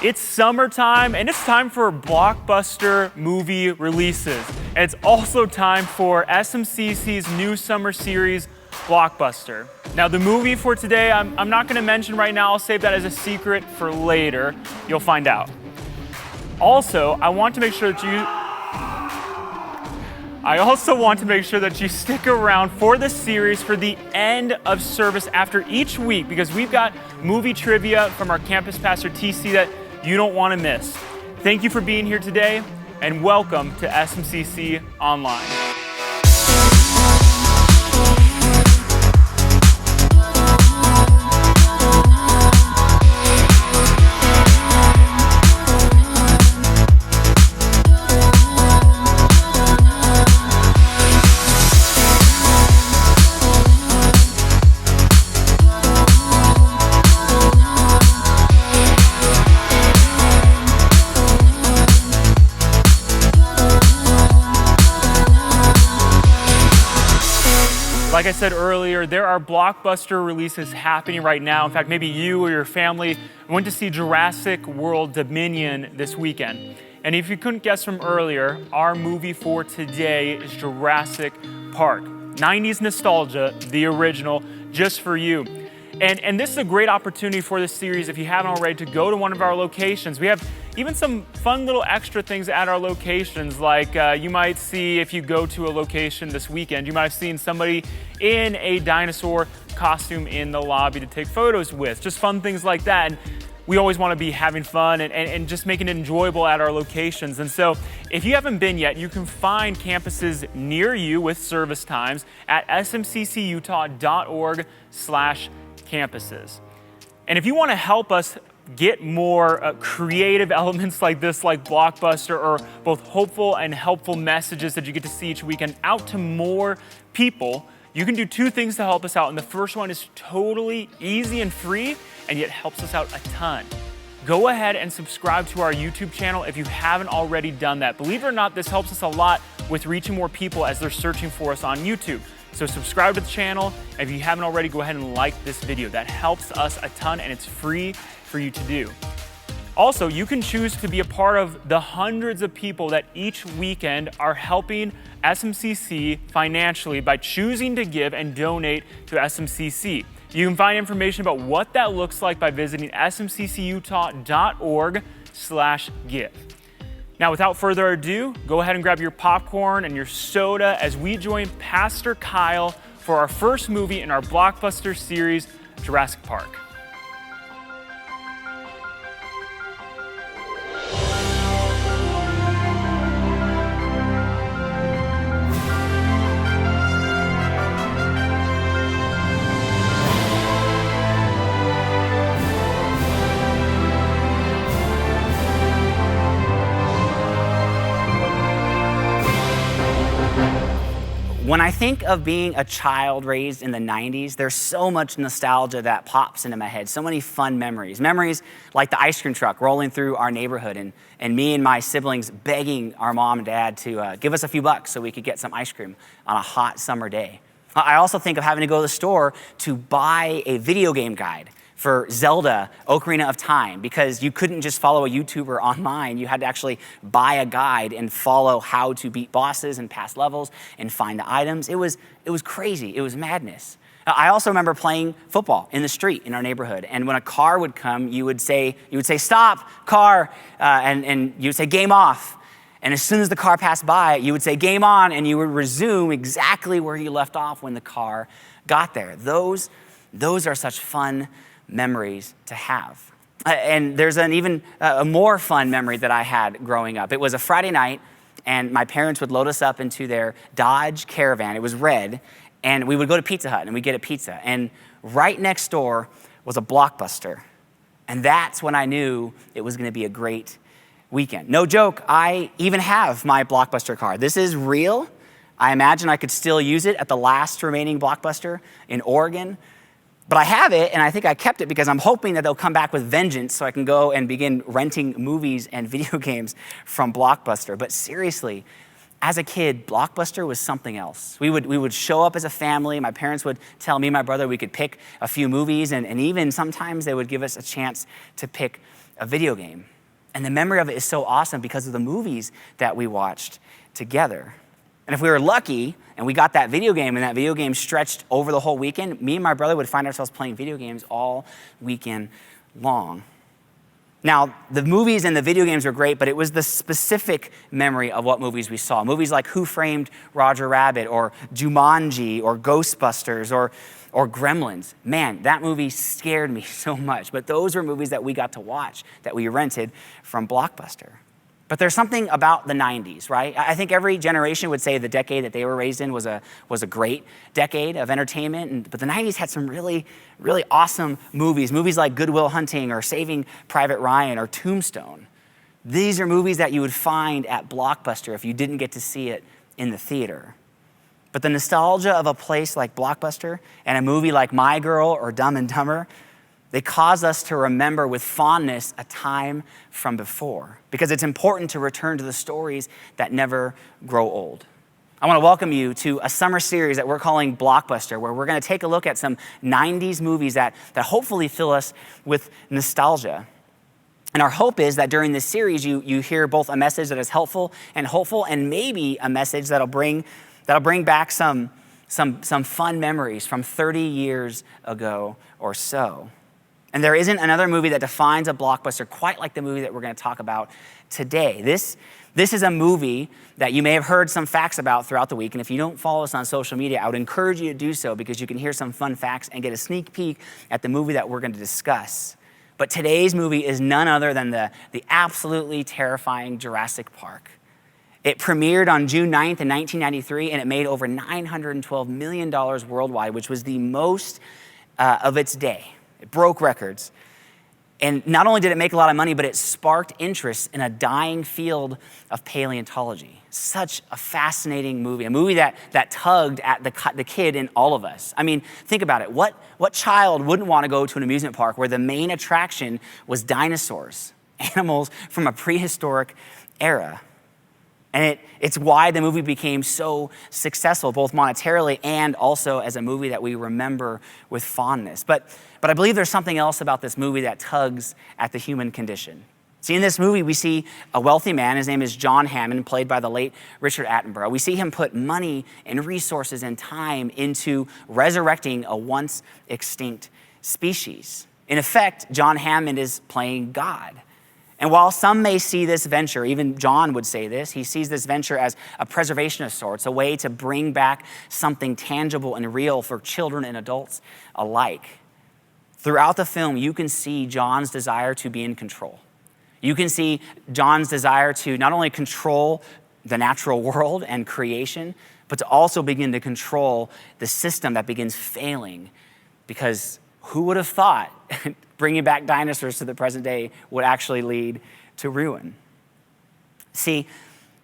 It's summertime and it's time for Blockbuster movie releases. And it's also time for SMCC's new summer series, Blockbuster. Now the movie for today, I'm not gonna mention right now, I'll save that as a secret for later. You'll find out. Also, I also want to make sure that you stick around for the series for the end of service after each week, because we've got movie trivia from our campus pastor TC that you don't want to miss. Thank you for being here today, and welcome to SMCC Online. Like I said earlier, there are Blockbuster releases happening right now. In fact, maybe you or your family went to see Jurassic World Dominion this weekend. And if you couldn't guess from earlier, our movie for today is Jurassic Park. 90s nostalgia, the original, just for you. And this is a great opportunity for this series, if you haven't already, to go to one of our locations. We have even some fun little extra things at our locations, like you might see if you go to a location this weekend, you might have seen somebody in a dinosaur costume in the lobby to take photos with, just fun things like that. And we always want to be having fun and just making it enjoyable at our locations. And so if you haven't been yet, you can find campuses near you with service times at smccutah.org/campuses. And if you want to help us get more creative elements like this, like Blockbuster, or both hopeful and helpful messages that you get to see each weekend out to more people, you can do two things to help us out. And the first one is totally easy and free, and yet helps us out a ton. Go ahead and subscribe to our YouTube channel if you haven't already done that. Believe it or not, this helps us a lot with reaching more people as they're searching for us on YouTube. So subscribe to the channel. If you haven't already, go ahead and like this video. That helps us a ton, and it's free for you to do. Also, you can choose to be a part of the hundreds of people that each weekend are helping SMCC financially by choosing to give and donate to SMCC. You can find information about what that looks like by visiting smccutah.org/give. Now, without further ado, go ahead and grab your popcorn and your soda as we join Pastor Kyle for our first movie in our Blockbuster series, Jurassic Park. When I think of being a child raised in the 90s, there's so much nostalgia that pops into my head, so many fun memories. Memories like the ice cream truck rolling through our neighborhood and me and my siblings begging our mom and dad to give us a few bucks so we could get some ice cream on a hot summer day. I also think of having to go to the store to buy a video game guide for Zelda Ocarina of Time, because you couldn't just follow a YouTuber online. You had to actually buy a guide and follow how to beat bosses and pass levels and find the items. It was crazy. It was madness. I also remember playing football in the street in our neighborhood. And when a car would come, you would say, "Stop, car," and you would say, "Game off." And as soon as the car passed by, you would say, "Game on," and you would resume exactly where you left off when the car got there. Those are such fun memories to have. And there's an even a more fun memory that I had growing up. It was a Friday night, and my parents would load us up into their Dodge Caravan. It was red, and we would go to Pizza Hut, and we'd get a pizza. And right next door was a Blockbuster. And that's when I knew it was gonna be a great weekend. No joke, I even have my Blockbuster card. This is real. I imagine I could still use it at the last remaining Blockbuster in Oregon. But I have it, and I think I kept it because I'm hoping that they'll come back with vengeance so I can go and begin renting movies and video games from Blockbuster. But seriously, as a kid, Blockbuster was something else. We would show up as a family. My parents would tell me and my brother we could pick a few movies, and even sometimes they would give us a chance to pick a video game. And the memory of it is so awesome because of the movies that we watched together. And if we were lucky and we got that video game and that video game stretched over the whole weekend, me and my brother would find ourselves playing video games all weekend long. Now, the movies and the video games were great, but it was the specific memory of what movies we saw. Movies like Who Framed Roger Rabbit or Jumanji or Ghostbusters or Gremlins. Man, that movie scared me so much. But those were movies that we got to watch, that we rented from Blockbuster. But there's something about the 90s, right? I think every generation would say the decade that they were raised in was a great decade of entertainment. But the 90s had some really, really awesome movies like Good Will Hunting or Saving Private Ryan or Tombstone. These are movies that you would find at Blockbuster if you didn't get to see it in the theater. But the nostalgia of a place like Blockbuster and a movie like My Girl or Dumb and Dumber, they cause us to remember with fondness a time from before, because it's important to return to the stories that never grow old. I want to welcome you to a summer series that we're calling Blockbuster, where we're going to take a look at some 90s movies that hopefully fill us with nostalgia. And our hope is that during this series, you hear both a message that is helpful and hopeful, and maybe a message that'll bring back some fun memories from 30 years ago or so. And there isn't another movie that defines a blockbuster quite like the movie that we're going to talk about today. This is a movie that you may have heard some facts about throughout the week. And if you don't follow us on social media, I would encourage you to do so, because you can hear some fun facts and get a sneak peek at the movie that we're going to discuss. But today's movie is none other than the absolutely terrifying Jurassic Park. It premiered on June 9th in 1993, and it made over $912 million worldwide, which was the most of its day. It broke records. And not only did it make a lot of money, but it sparked interest in a dying field of paleontology. Such a fascinating movie, a movie that tugged at the kid in all of us. I mean, think about it. What child wouldn't want to go to an amusement park where the main attraction was dinosaurs, animals from a prehistoric era? And it's why the movie became so successful, both monetarily and also as a movie that we remember with fondness. But I believe there's something else about this movie that tugs at the human condition. See, in this movie, we see a wealthy man. His name is John Hammond, played by the late Richard Attenborough. We see him put money and resources and time into resurrecting a once extinct species. In effect, John Hammond is playing God. And while some may see this venture, even John would say this, he sees this venture as a preservation of sorts, a way to bring back something tangible and real for children and adults alike. Throughout the film, you can see John's desire to be in control. You can see John's desire to not only control the natural world and creation, but to also begin to control the system that begins failing. Because who would have thought bringing back dinosaurs to the present day would actually lead to ruin? See,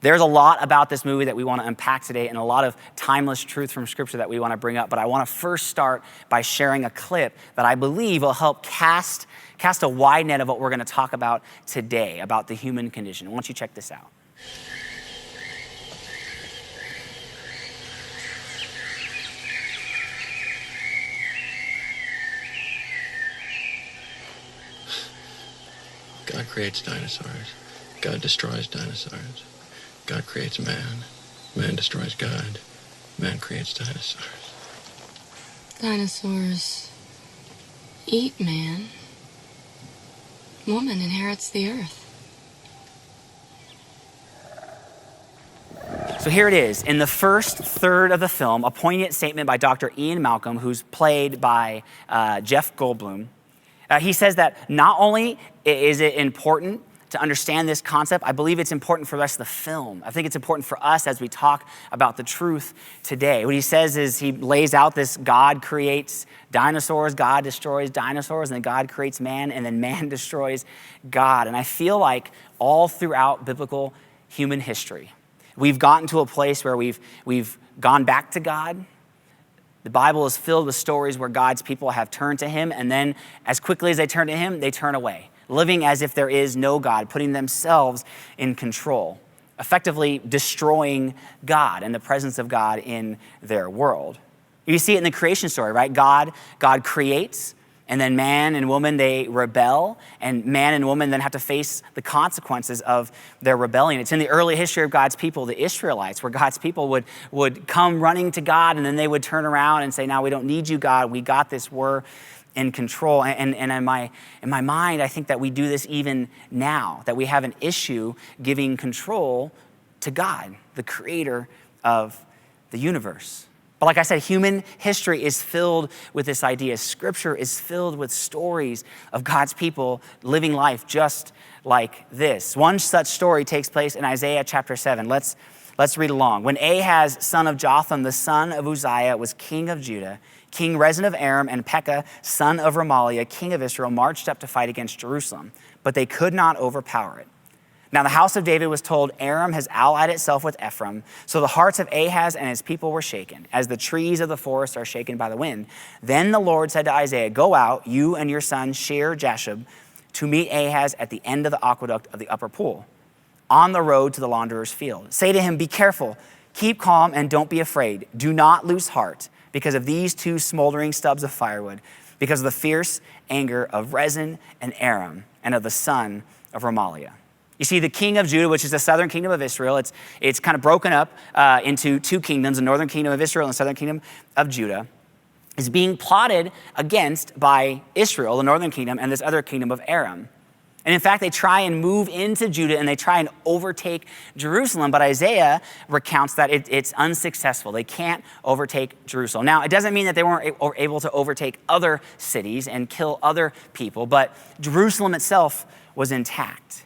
there's a lot about this movie that we want to unpack today, and a lot of timeless truth from Scripture that we want to bring up. But I want to first start by sharing a clip that I believe will help cast a wide net of what we're going to talk about today, about the human condition. Why don't you check this out? God creates dinosaurs. God destroys dinosaurs. God creates man. Man destroys God. Man creates dinosaurs. Dinosaurs eat man. Woman inherits the earth. So here it is. In the first third of the film, a poignant statement by Dr. Ian Malcolm, who's played by Jeff Goldblum. He says that not only is it important to understand this concept, I believe it's important for the rest of the film. I think it's important for us as we talk about the truth today. What he says is he lays out this: God creates dinosaurs, God destroys dinosaurs, and then God creates man, and then man destroys God. And I feel like all throughout biblical human history, we've gotten to a place where we've gone back to God. The Bible is filled with stories where God's people have turned to him, and then as quickly as they turn to him, they turn away, living as if there is no God, putting themselves in control, effectively destroying God and the presence of God in their world. You see it in the creation story, right? God creates, And then man and woman, they rebel, and man and woman then have to face the consequences of their rebellion. It's in the early history of God's people, the Israelites, where God's people would come running to God, and then they would turn around and say, "Now we don't need you, God. We got this. We're in control." And in my mind, I think that we do this even now, that we have an issue giving control to God, the creator of the universe. But like I said, human history is filled with this idea. Scripture is filled with stories of God's people living life just like this. One such story takes place in Isaiah chapter 7. Let's read along. When Ahaz, son of Jotham, the son of Uzziah, was king of Judah, King Rezin of Aram and Pekah, son of Remaliah, king of Israel, marched up to fight against Jerusalem, but they could not overpower it. Now the house of David was told, "Aram has allied itself with Ephraim." So the hearts of Ahaz and his people were shaken, as the trees of the forest are shaken by the wind. Then the Lord said to Isaiah, "Go out, you and your son Shear-Jashub, to meet Ahaz at the end of the aqueduct of the upper pool, on the road to the launderer's field. Say to him, 'Be careful, keep calm, and don't be afraid. Do not lose heart because of these two smoldering stubs of firewood, because of the fierce anger of Rezin and Aram, and of the son of Remaliah.'" You see, the king of Judah, which is the southern kingdom of Israel, it's kind of broken up into two kingdoms, the northern kingdom of Israel and the southern kingdom of Judah, is being plotted against by Israel, the northern kingdom, and this other kingdom of Aram. And in fact, they try and move into Judah and they try and overtake Jerusalem. But Isaiah recounts that it's unsuccessful. They can't overtake Jerusalem. Now, it doesn't mean that they weren't able to overtake other cities and kill other people, but Jerusalem itself was intact.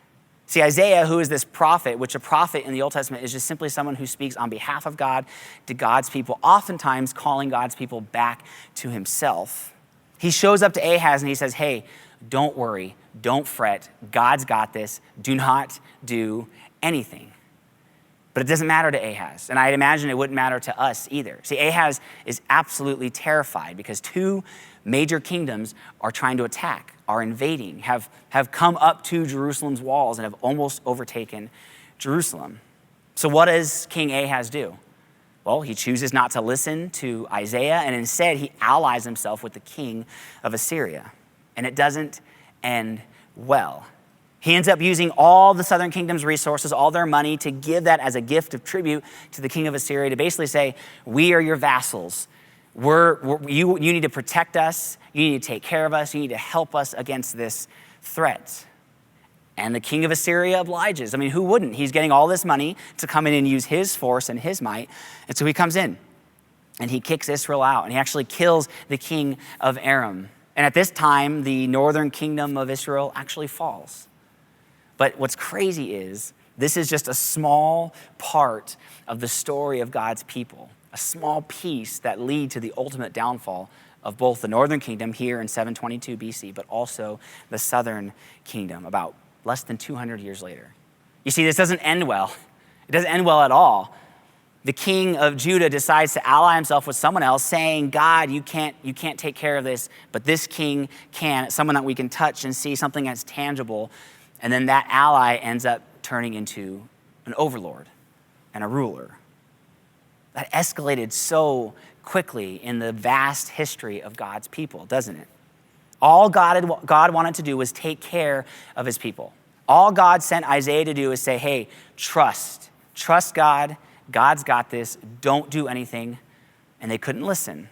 See, Isaiah, who is this prophet, which a prophet in the Old Testament is just simply someone who speaks on behalf of God to God's people, oftentimes calling God's people back to himself. He shows up to Ahaz and he says, "Hey, don't worry, don't fret. God's got this. Do not do anything." But it doesn't matter to Ahaz, and I'd imagine it wouldn't matter to us either. See, Ahaz is absolutely terrified because two major kingdoms are trying to attack, are invading, have come up to Jerusalem's walls and have almost overtaken Jerusalem. So what does King Ahaz do? Well, he chooses not to listen to Isaiah, and instead he allies himself with the king of Assyria. And it doesn't end well. He ends up using all the southern kingdom's resources, all their money, to give that as a gift of tribute to the king of Assyria, to basically say, "We are your vassals. You need to protect us. You need to take care of us. You need to help us against this threat." And the king of Assyria obliges. I mean, who wouldn't? He's getting all this money to come in and use his force and his might. And so he comes in and he kicks Israel out and he actually kills the king of Aram. And at this time, the northern kingdom of Israel actually falls. But what's crazy is this is just a small part of the story of God's people, a small piece that lead to the ultimate downfall of both the northern kingdom here in 722 BC, but also the southern kingdom about less than 200 years later. You see, this doesn't end well. It doesn't end well at all. The king of Judah decides to ally himself with someone else, saying, "God, you can't take care of this, but this king can." It's someone that we can touch and see, something that's tangible. And then that ally ends up turning into an overlord and a ruler. That escalated so quickly in the vast history of God's people, doesn't it? All God wanted to do was take care of his people. All God sent Isaiah to do is say, "Hey, trust God. God's got this. Don't do anything." And they couldn't listen.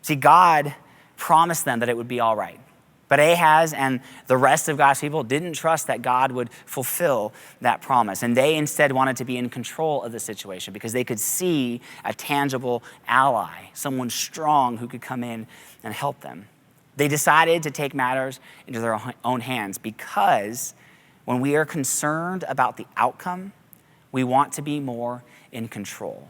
See, God promised them that it would be all right. But Ahaz and the rest of God's people didn't trust that God would fulfill that promise. And they instead wanted to be in control of the situation because they could see a tangible ally, someone strong who could come in and help them. They decided to take matters into their own hands because when we are concerned about the outcome, we want to be more in control.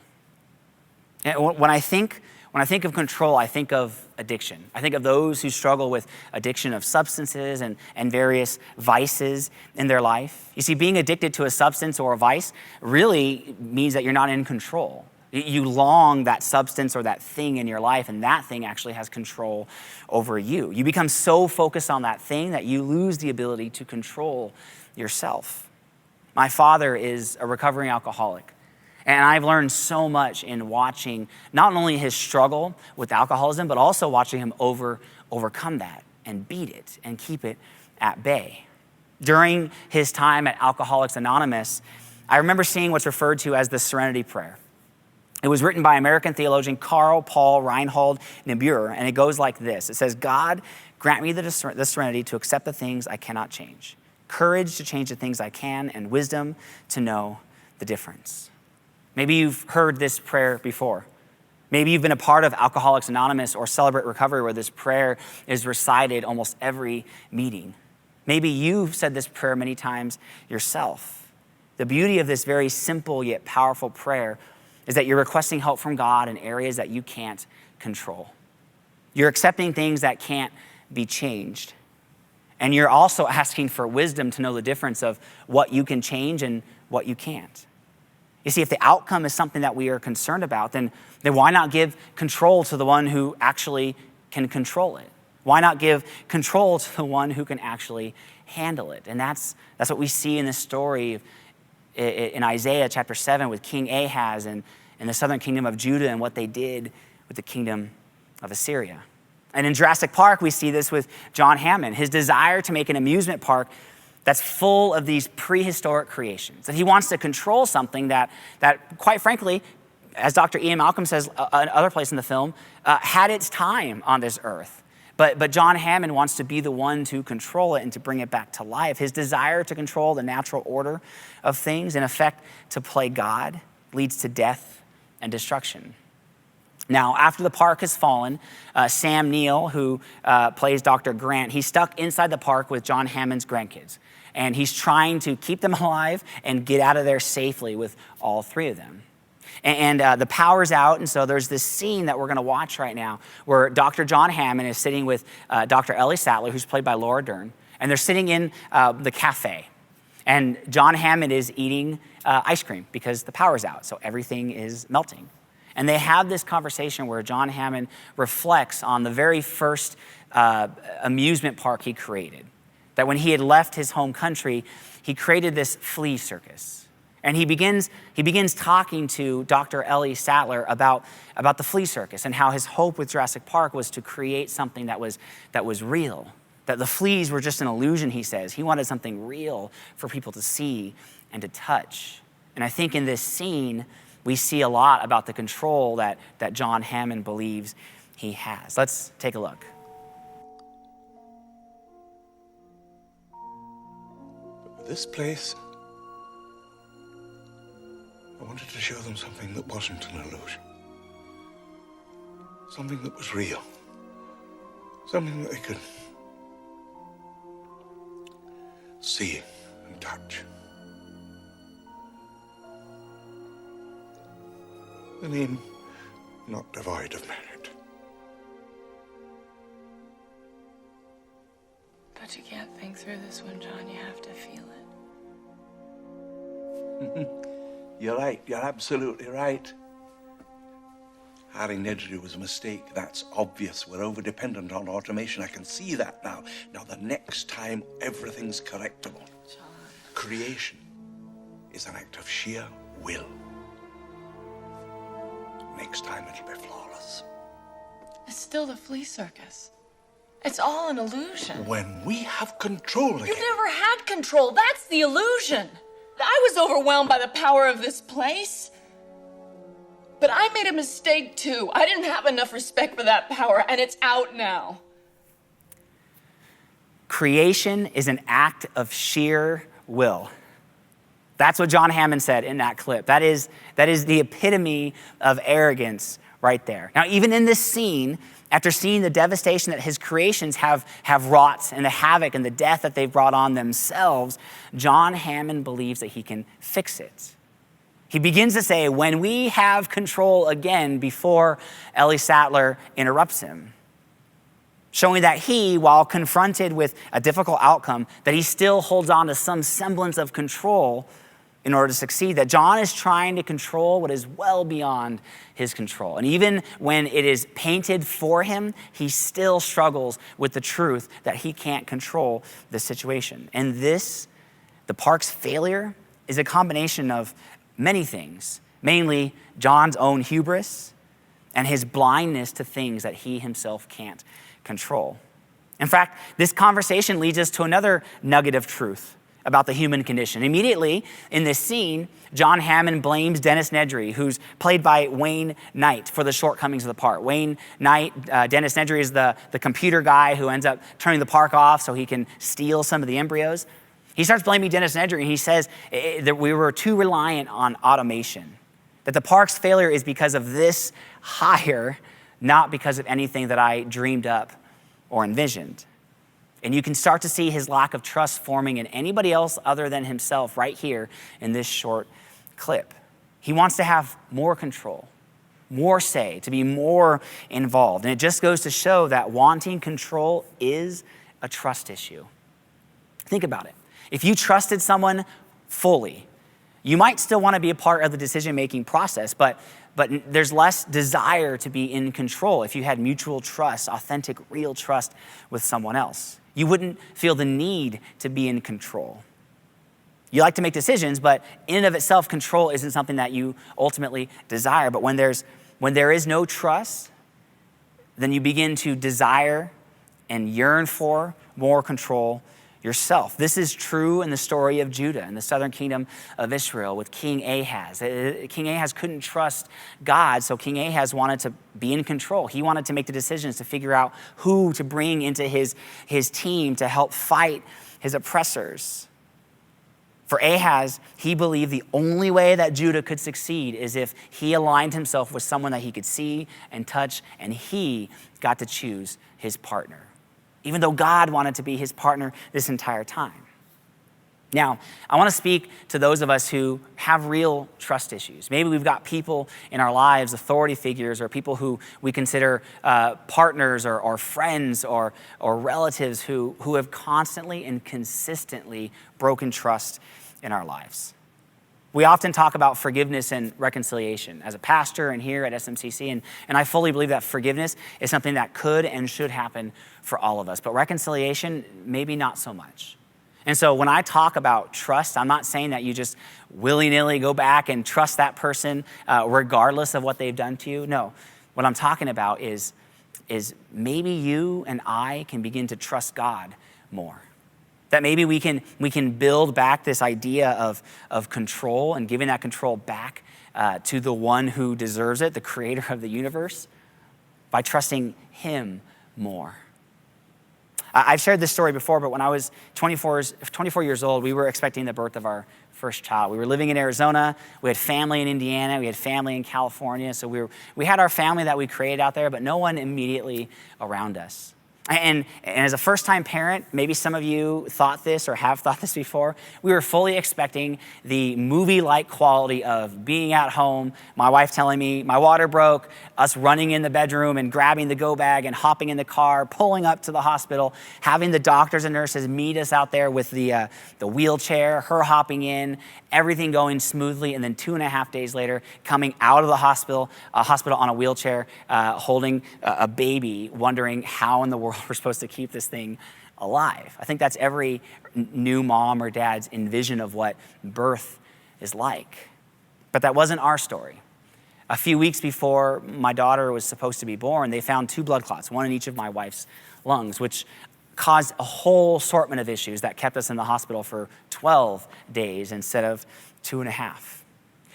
And when I think of control, I think of addiction. I think of those who struggle with addiction of substances and various vices in their life. You see, being addicted to a substance or a vice really means that you're not in control. You long that substance or that thing in your life, and that thing actually has control over you. You become so focused on that thing that you lose the ability to control yourself. My father is a recovering alcoholic. And I've learned so much in watching not only his struggle with alcoholism, but also watching him overcome that and beat it and keep it at bay. During his time at Alcoholics Anonymous, I remember seeing what's referred to as the Serenity Prayer. It was written by American theologian Karl Paul Reinhold Niebuhr, and it goes like this. It says, God, grant me the serenity to accept the things I cannot change, courage to change the things I can, and wisdom to know the difference. Maybe you've heard this prayer before. Maybe you've been a part of Alcoholics Anonymous or Celebrate Recovery, where this prayer is recited almost every meeting. Maybe you've said this prayer many times yourself. The beauty of this very simple yet powerful prayer is that you're requesting help from God in areas that you can't control. You're accepting things that can't be changed. And you're also asking for wisdom to know the difference of what you can change and what you can't. You see, if the outcome is something that we are concerned about, then why not give control to the one who actually can control it? Why not give control to the one who can actually handle it? And that's what we see in this story in Isaiah chapter 7 with King Ahaz and the southern kingdom of Judah and what they did with the kingdom of Assyria. And in Jurassic Park, we see this with John Hammond, his desire to make an amusement park that's full of these prehistoric creations. That he wants to control something that quite frankly, as Dr. Ian Malcolm says another place in the film, had its time on this earth. But John Hammond wants to be the one to control it and to bring it back to life. His desire to control the natural order of things, in effect, to play God, leads to death and destruction. Now, after the park has fallen, Sam Neill, who plays Dr. Grant, he's stuck inside the park with John Hammond's grandkids. And he's trying to keep them alive and get out of there safely with all three of them. And the power's out, and so there's this scene that we're going to watch right now where Dr. John Hammond is sitting with Dr. Ellie Sattler, who's played by Laura Dern, and they're sitting in the cafe. And John Hammond is eating ice cream because the power's out, so everything is melting. And they have this conversation where John Hammond reflects on the very first amusement park he created. That when he had left his home country, he created this flea circus. And he begins talking to Dr. Ellie Sattler about the flea circus and how his hope with Jurassic Park was to create something that was real. That the fleas were just an illusion, he says. He wanted something real for people to see and to touch. And I think in this scene, we see a lot about the control that John Hammond believes he has. Let's take a look. This place, I wanted to show them something that wasn't an illusion. Something that was real. Something that they could see and touch. The name not devoid of merit. But you can't think through this one, John. You have to feel it. You're right. You're absolutely right. Hiring Nedry was a mistake. That's obvious. We're over-dependent on automation. I can see that now. Now, the next time, everything's correctable. John. Creation is an act of sheer will. Next time, it'll be flawless. It's still the flea circus. It's all an illusion. When we have control again. You never had control. That's the illusion. I was overwhelmed by the power of this place. But I made a mistake too. I didn't have enough respect for that power, and it's out now. Creation is an act of sheer will. That's what John Hammond said in that clip. That is the epitome of arrogance right there. Now, even in this scene, after seeing the devastation that his creations have wrought and the havoc and the death that they've brought on themselves, John Hammond believes that he can fix it. He begins to say, when we have control again, before Ellie Sattler interrupts him, showing that he, while confronted with a difficult outcome, that he still holds on to some semblance of control in order to succeed, that John is trying to control what is well beyond his control. And even when it is painted for him, he still struggles with the truth that he can't control the situation. And this, the park's failure, is a combination of many things, mainly John's own hubris and his blindness to things that he himself can't control. In fact, this conversation leads us to another nugget of truth about the human condition. Immediately in this scene, John Hammond blames Dennis Nedry, who's played by Wayne Knight, for the shortcomings of the part. Wayne Knight, Dennis Nedry is the computer guy who ends up turning the park off so he can steal some of the embryos. He starts blaming Dennis Nedry, and he says that we were too reliant on automation, that the park's failure is because of this hire, not because of anything that I dreamed up or envisioned. And you can start to see his lack of trust forming in anybody else other than himself right here in this short clip. He wants to have more control, more say, to be more involved. And it just goes to show that wanting control is a trust issue. Think about it. If you trusted someone fully, you might still want to be a part of the decision-making process, but there's less desire to be in control if you had mutual trust, authentic, real trust with someone else. You wouldn't feel the need to be in control. You like to make decisions, but in and of itself, control isn't something that you ultimately desire. But when there is no trust, then you begin to desire and yearn for more control yourself. This is true in the story of Judah and the southern kingdom of Israel with King Ahaz. King Ahaz couldn't trust God, so King Ahaz wanted to be in control. He wanted to make the decisions to figure out who to bring into his team to help fight his oppressors. For Ahaz, he believed the only way that Judah could succeed is if he aligned himself with someone that he could see and touch, and he got to choose his partner, even though God wanted to be his partner this entire time. Now, I want to speak to those of us who have real trust issues. Maybe we've got people in our lives, authority figures, or people who we consider partners or friends or relatives who have constantly and consistently broken trust in our lives. We often talk about forgiveness and reconciliation. As a pastor and here at SMCC, and I fully believe that forgiveness is something that could and should happen for all of us, but reconciliation, maybe not so much. And so when I talk about trust, I'm not saying that you just willy-nilly go back and trust that person regardless of what they've done to you. No, what I'm talking about is maybe you and I can begin to trust God more. That maybe we can build back this idea of control and giving that control back to the one who deserves it, the creator of the universe, by trusting him more. I've shared this story before, but when I was 24 years old, we were expecting the birth of our first child. We were living in Arizona. We had family in Indiana. We had family in California. So we had our family that we created out there, but no one immediately around us. And as a first-time parent, maybe some of you thought this or have thought this before, we were fully expecting the movie-like quality of being at home, my wife telling me my water broke, us running in the bedroom and grabbing the go bag and hopping in the car, pulling up to the hospital, having the doctors and nurses meet us out there with the wheelchair, her hopping in, everything going smoothly, and then 2.5 days later, coming out of the hospital on a wheelchair, holding a baby, wondering how in the world we're supposed to keep this thing alive. I think that's every new mom or dad's envision of what birth is like. But that wasn't our story. A few weeks before my daughter was supposed to be born, they found 2 blood clots, one in each of my wife's lungs, which caused a whole assortment of issues that kept us in the hospital for 12 days instead of 2.5.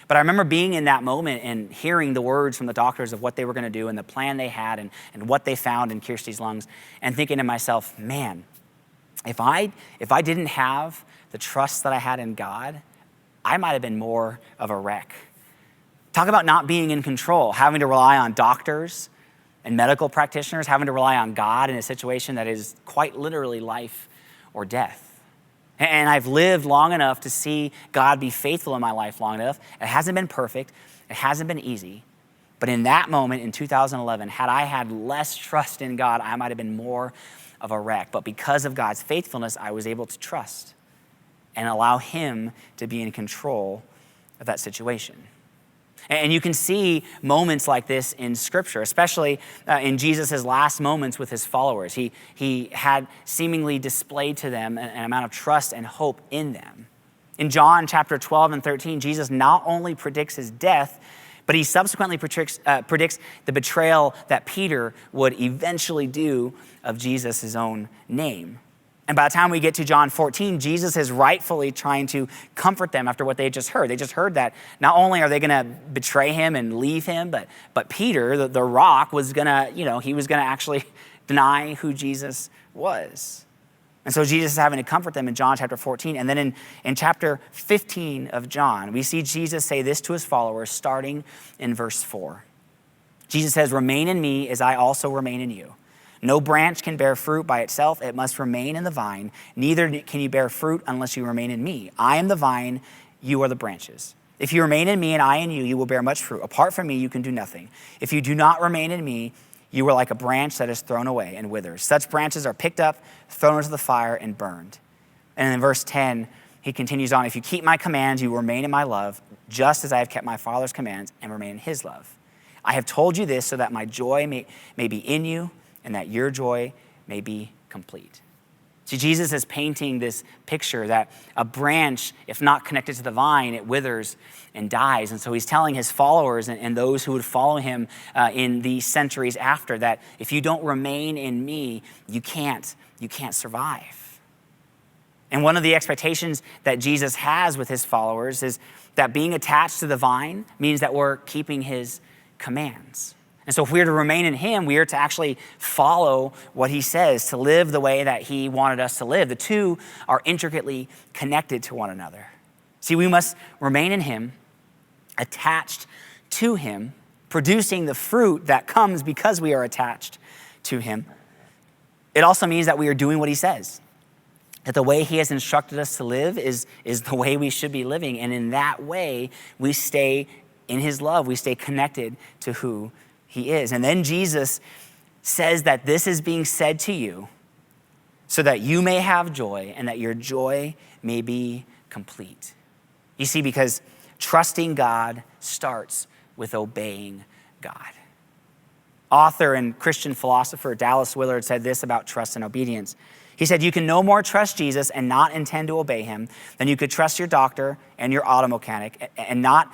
But I remember being in that moment and hearing the words from the doctors of what they were going to do and the plan they had and what they found in Kirsty's lungs, and thinking to myself, man, if I didn't have the trust that I had in God, I might have been more of a wreck. Talk about not being in control, having to rely on doctors and medical practitioners, having to rely on God in a situation that is quite literally life or death. And I've lived long enough to see God be faithful in my life long enough. It hasn't been perfect. It hasn't been easy. But in that moment in 2011, had I had less trust in God, I might have been more of a wreck. But because of God's faithfulness, I was able to trust and allow him to be in control of that situation. And you can see moments like this in Scripture, especially in Jesus' last moments with his followers. He had seemingly displayed to them an amount of trust and hope in them. In John chapter 12 and 13, Jesus not only predicts his death, But he subsequently predicts the betrayal that Peter would eventually do of Jesus' own name. And by the time we get to John 14, Jesus is rightfully trying to comfort them after what they just heard. They just heard that not only are they going to betray him and leave him, but Peter, the rock, was going to, he was going to actually deny who Jesus was. And so Jesus is having to comfort them in John chapter 14. And then in chapter 15 of John, we see Jesus say this to his followers, starting in verse 4. Jesus says, "Remain in me as I also remain in you. No branch can bear fruit by itself. It must remain in the vine. Neither can you bear fruit unless you remain in me. I am the vine, you are the branches. If you remain in me and I in you, you will bear much fruit. Apart from me, you can do nothing. If you do not remain in me, you are like a branch that is thrown away and withers. Such branches are picked up, thrown into the fire, and burned." And in verse 10, he continues on, "If you keep my commands, you will remain in my love, just as I have kept my Father's commands and remain in his love. I have told you this so that my joy may be in you and that your joy may be complete." See, Jesus is painting this picture that a branch, if not connected to the vine, it withers and dies. And so he's telling his followers and those who would follow him in the centuries after that if you don't remain in me, you can't survive. And one of the expectations that Jesus has with his followers is that being attached to the vine means that we're keeping his commands. And so if we are to remain in him, we are to actually follow what he says, to live the way that he wanted us to live. The two are intricately connected to one another. See, we must remain in him, attached to him, producing the fruit that comes because we are attached to him. It also means that we are doing what he says, that the way he has instructed us to live is the way we should be living. And in that way, we stay in his love. We stay connected to who he is. And then Jesus says that this is being said to you so that you may have joy and that your joy may be complete. You see, because trusting God starts with obeying God. Author and Christian philosopher Dallas Willard said this about trust and obedience. He said, "You can no more trust Jesus and not intend to obey him than you could trust your doctor and your auto mechanic and not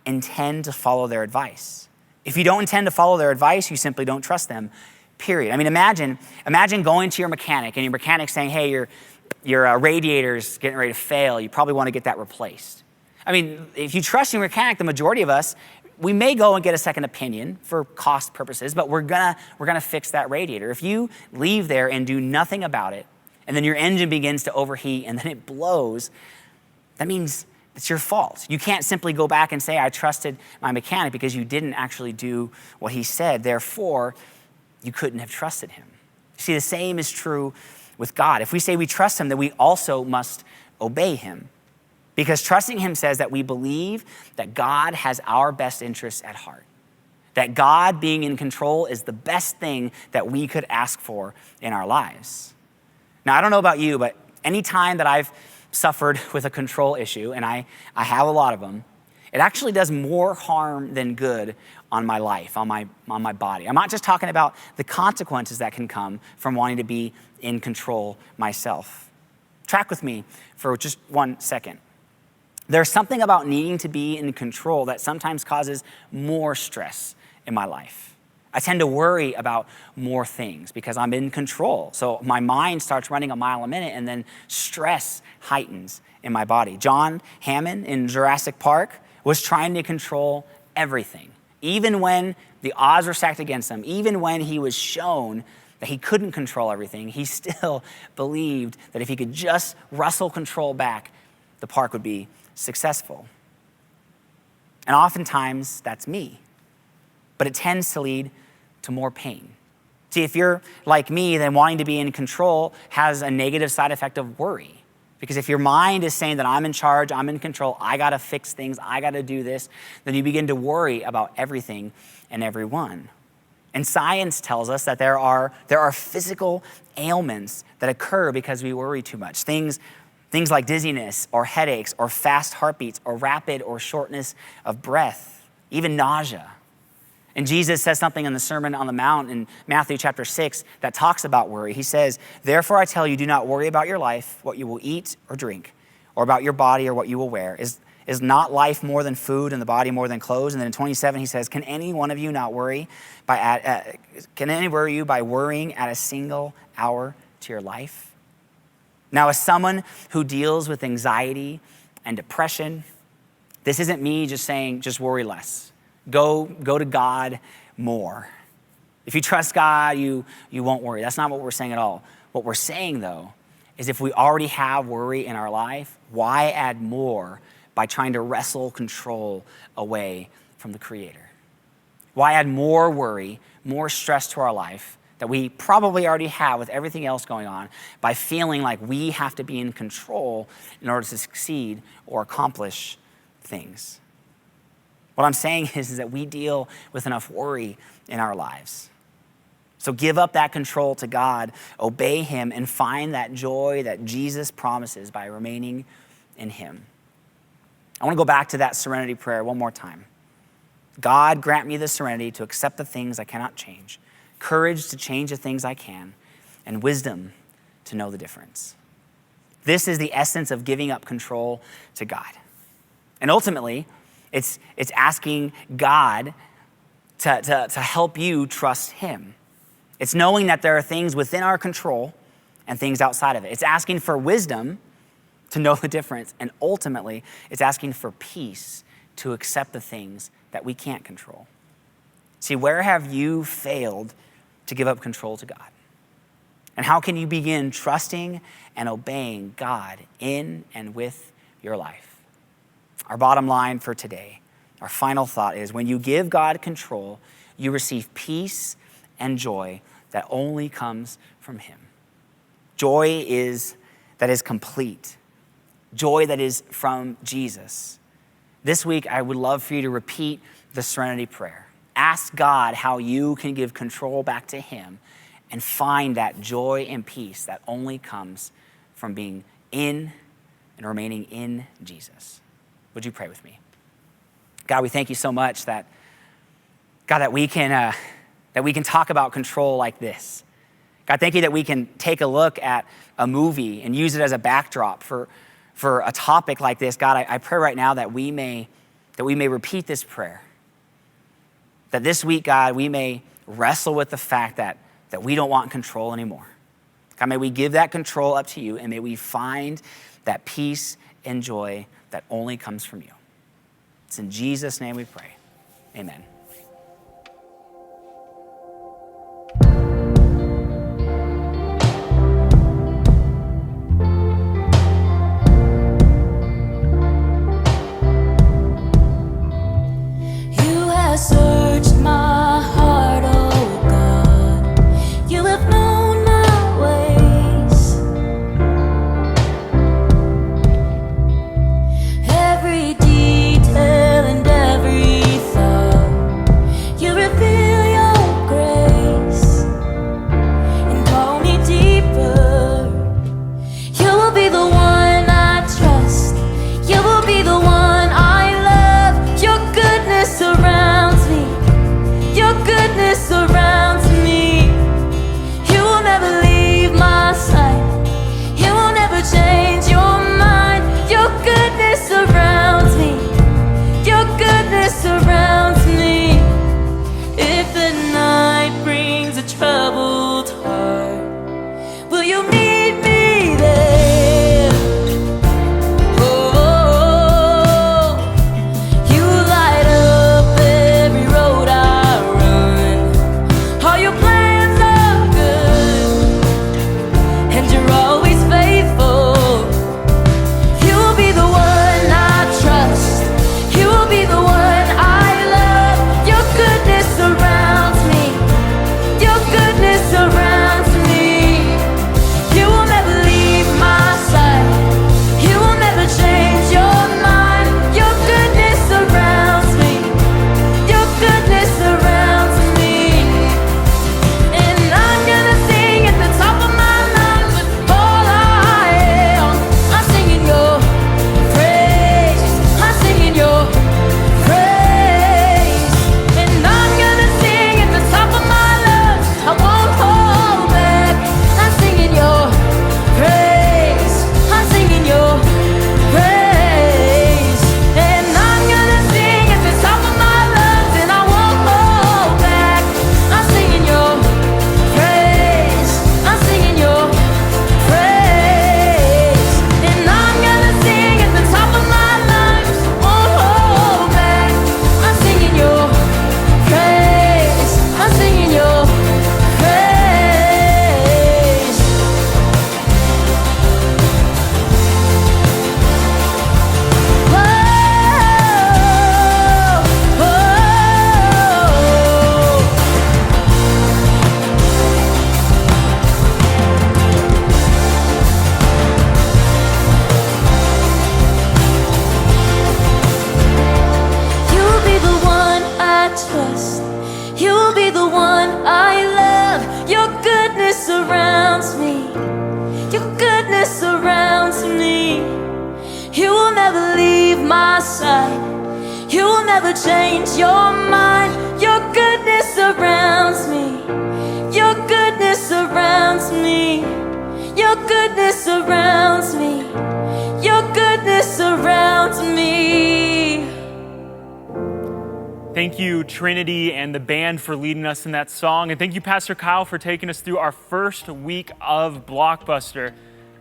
intend to follow their advice. If you don't intend to follow their advice, you simply don't trust them, period." I mean, imagine going to your mechanic and your mechanic saying, "Hey, your radiator's getting ready to fail. You probably want to get that replaced." I mean, if you trust your mechanic, the majority of us, we may go and get a second opinion for cost purposes, but we're gonna fix that radiator. If you leave there and do nothing about it, and then your engine begins to overheat and then it blows, that means it's your fault. You can't simply go back and say, "I trusted my mechanic," because you didn't actually do what he said. Therefore, you couldn't have trusted him. See, the same is true with God. If we say we trust him, then we also must obey him. Because trusting him says that we believe that God has our best interests at heart. That God being in control is the best thing that we could ask for in our lives. Now, I don't know about you, but any time that I've suffered with a control issue, and I have a lot of them, it actually does more harm than good on my life, on my body. I'm not just talking about the consequences that can come from wanting to be in control myself. Track with me for just 1 second. There's something about needing to be in control that sometimes causes more stress in my life. I tend to worry about more things because I'm in control. So my mind starts running a mile a minute and then stress heightens in my body. John Hammond in Jurassic Park was trying to control everything. Even when the odds were stacked against him, even when he was shown that he couldn't control everything, he still believed that if he could just wrestle control back, the park would be successful. And oftentimes that's me, but it tends to lead to more pain. See, if you're like me, then wanting to be in control has a negative side effect of worry. Because if your mind is saying that I'm in charge, I'm in control, I gotta fix things, I gotta do this, then you begin to worry about everything and everyone. And science tells us that there are physical ailments that occur because we worry too much. Things like dizziness or headaches or fast heartbeats or rapid or shortness of breath, even nausea. And Jesus says something in the Sermon on the Mount in Matthew chapter 6 that talks about worry. He says, "Therefore I tell you, do not worry about your life, what you will eat or drink, or about your body or what you will wear. Is Is not life more than food and the body more than clothes? And then in 27, he says, can any one of you not worry can any worry you by worrying at a single hour to your life? Now, as someone who deals with anxiety and depression, this isn't me just saying, just worry less. Go to God more. If you trust God, you won't worry. That's not what we're saying at all. What we're saying, though, is if we already have worry in our life, why add more by trying to wrestle control away from the Creator? Why add more worry, more stress to our life that we probably already have with everything else going on by feeling like we have to be in control in order to succeed or accomplish things? What I'm saying is that we deal with enough worry in our lives. So give up that control to God, obey him, and find that joy that Jesus promises by remaining in him. I want to go back to that serenity prayer one more time. God, grant me the serenity to accept the things I cannot change, courage to change the things I can, and wisdom to know the difference. This is the essence of giving up control to God. And ultimately, it's asking God to help you trust him. It's knowing that there are things within our control and things outside of it. It's asking for wisdom to know the difference. And ultimately, it's asking for peace to accept the things that we can't control. See, where have you failed to give up control to God? And how can you begin trusting and obeying God in and with your life? Our bottom line for today, our final thought is when you give God control, you receive peace and joy that only comes from him. Joy that is complete. Joy that is from Jesus. This week, I would love for you to repeat the serenity prayer. Ask God how you can give control back to him and find that joy and peace that only comes from being in and remaining in Jesus. Would you pray with me? God, we thank you so much that we can talk about control like this. God, thank you that we can take a look at a movie and use it as a backdrop for a topic like this. God, I pray right now that we may repeat this prayer. That this week, God, we may wrestle with the fact that we don't want control anymore. God, may we give that control up to you, and may we find that peace and joy that only comes from you. It's in Jesus' name we pray. Amen. Searched my heart, oh God, you have known my ways. Every detail and every thought never leave my side. You will never change your mind. Your goodness surrounds me. Your goodness surrounds me. Your goodness surrounds me. Your goodness surrounds me. Thank you, Trinity and the band, for leading us in that song. And thank you, Pastor Kyle, for taking us through our first week of Blockbuster.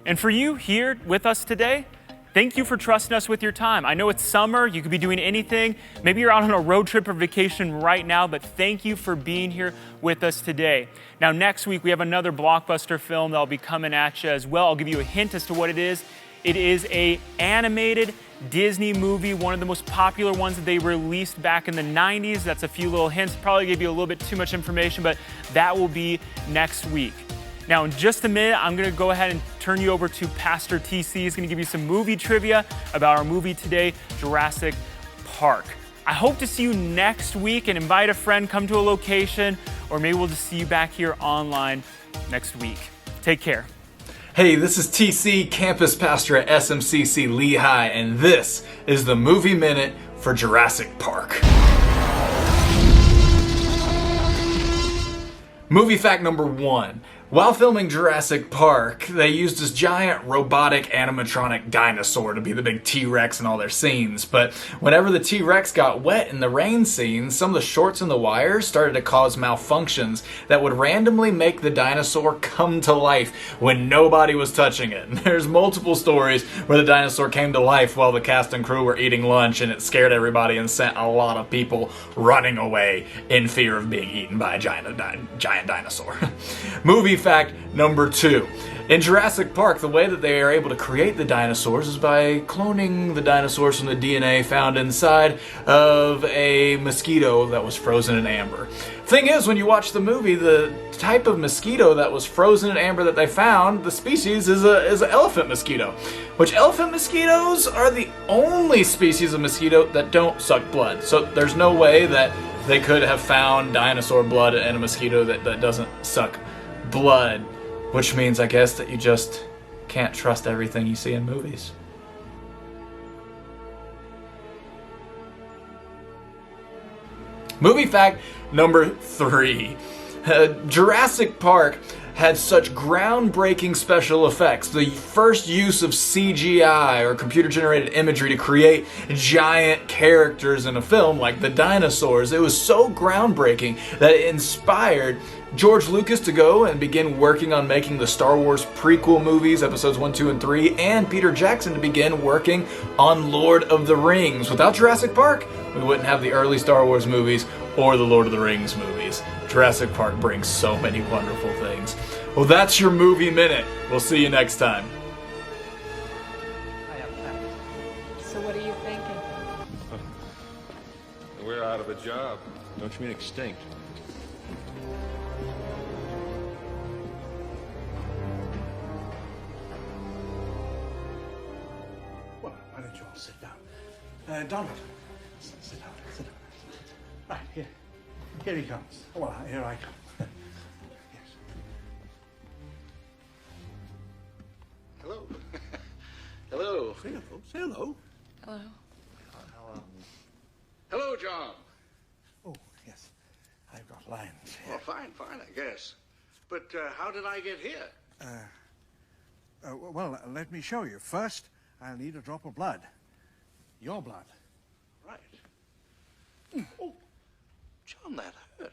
And for you here with us today, thank you for trusting us with your time. I know it's summer, you could be doing anything. Maybe you're out on a road trip or vacation right now, but thank you for being here with us today. Now, next week, we have another Blockbuster film that'll be coming at you as well. I'll give you a hint as to what it is. It is an animated Disney movie, one of the most popular ones that they released back in the 90s. That's a few little hints, probably gave you a little bit too much information, but that will be next week. Now, in just a minute, I'm gonna go ahead and turn you over to Pastor TC. He's gonna give you some movie trivia about our movie today, Jurassic Park. I hope to see you next week and invite a friend, come to a location, or maybe we'll just see you back here online next week. Take care. Hey, this is TC, campus pastor at SMCC Lehigh, and this is the Movie Minute for Jurassic Park. Movie fact number 1. While filming Jurassic Park, they used this giant robotic animatronic dinosaur to be the big T-Rex in all their scenes. But whenever the T-Rex got wet in the rain scenes, some of the shorts and the wires started to cause malfunctions that would randomly make the dinosaur come to life when nobody was touching it. And there's multiple stories where the dinosaur came to life while the cast and crew were eating lunch, and it scared everybody and sent a lot of people running away in fear of being eaten by a giant dinosaur. Movie fact number 2. In Jurassic Park, the way that they are able to create the dinosaurs is by cloning the dinosaurs from the DNA found inside of a mosquito that was frozen in amber. Thing is, when you watch the movie, the type of mosquito that was frozen in amber that they found, the species is an elephant mosquito, which elephant mosquitoes are the only species of mosquito that don't suck blood. So there's no way that they could have found dinosaur blood in a mosquito that doesn't suck blood, which means, I guess, that you just can't trust everything you see in movies. Movie fact number 3. Jurassic Park had such groundbreaking special effects. The first use of CGI, or computer-generated imagery, to create giant characters in a film like the dinosaurs. It was so groundbreaking that it inspired George Lucas to go and begin working on making the Star Wars prequel movies, episodes 1, 2, and 3, and Peter Jackson to begin working on Lord of the Rings. Without Jurassic Park, we wouldn't have the early Star Wars movies or the Lord of the Rings movies. Jurassic Park brings so many wonderful things. Well, that's your Movie Minute. We'll see you next time. So what are you thinking? We're out of a job. Don't you mean extinct? Well, why don't you all sit down? Donald, sit down, sit down. Right, here. Here he comes. Well, here I come. Yes. Hello. Hello. Say hello. Say hello. Hello. Hello, John. Oh, yes. I've got lines here. Well, fine, I guess. But how did I get here? Well, let me show you. First, I'll need a drop of blood. Your blood. Right. Oh, John, that hurt.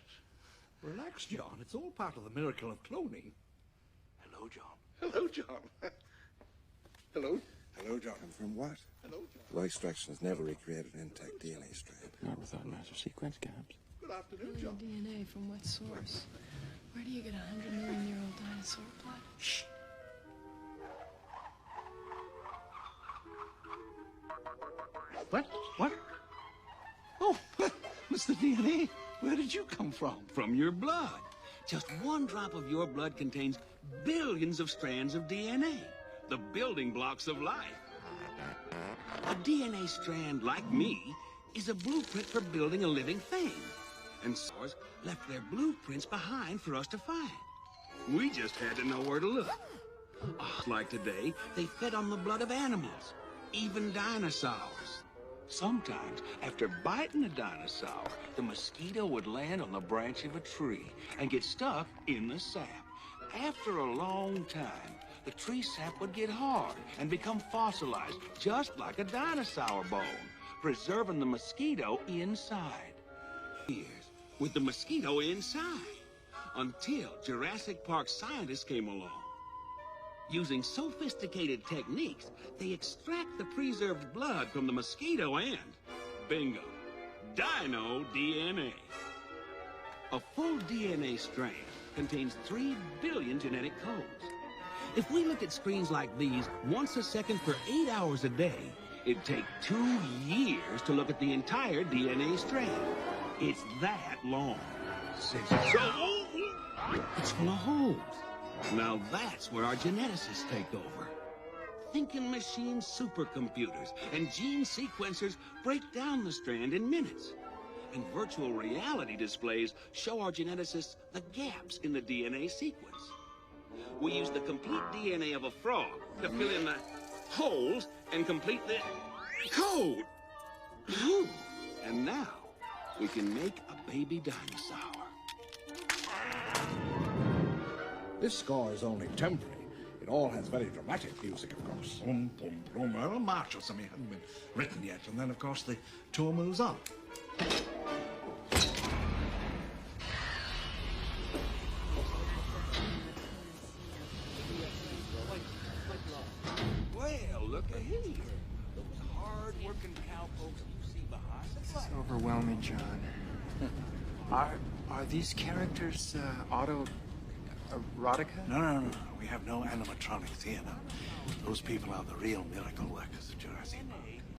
Relax, John. It's all part of the miracle of cloning. Hello, John. Hello, John. Hello. Hello, John. And from what? Hello, John. Flow extraction has never recreated an intact DNA strand. Not without master sequence gaps. Good afternoon, John. DNA from what source? Where do you get 100-million-year-old dinosaur blood? Shh. What? What? Oh, Mr. DNA, where did you come from? From your blood. Just one drop of your blood contains billions of strands of DNA, the building blocks of life. A DNA strand, like me, is a blueprint for building a living thing. And source left their blueprints behind for us to find. We just had to know where to look. Like today, they fed on the blood of animals. even dinosaurs. Sometimes, after biting a dinosaur, the mosquito would land on the branch of a tree and get stuck in the sap. After a long time, the tree sap would get hard and become fossilized, just like a dinosaur bone, preserving the mosquito inside. Years with the mosquito inside, until Jurassic Park scientists came along. Using sophisticated techniques, they extract the preserved blood from the mosquito and, bingo, dino DNA. A full DNA strand contains 3 billion genetic codes. If we look at screens like these once a second for 8 hours a day, it'd take 2 years to look at the entire DNA strand. It's that long. So, it's full of holes. Now that's where our geneticists take over. Thinking machine supercomputers and gene sequencers break down the strand in minutes. And virtual reality displays show our geneticists the gaps in the DNA sequence. We use the complete DNA of a frog to fill in the holes and complete the code. Whew. And now we can make a baby dinosaur. This score is only temporary. It all has very dramatic music, of course. Boom, boom, boom, or a march or something hasn't been written yet. And then, of course, the tour moves on. Well, look ahead. Those hard-working cowpokes you see behind the This is overwhelming, John. Are these characters erotica? No. We have no animatronics here now. Those people are the real miracle workers of Jurassic Park.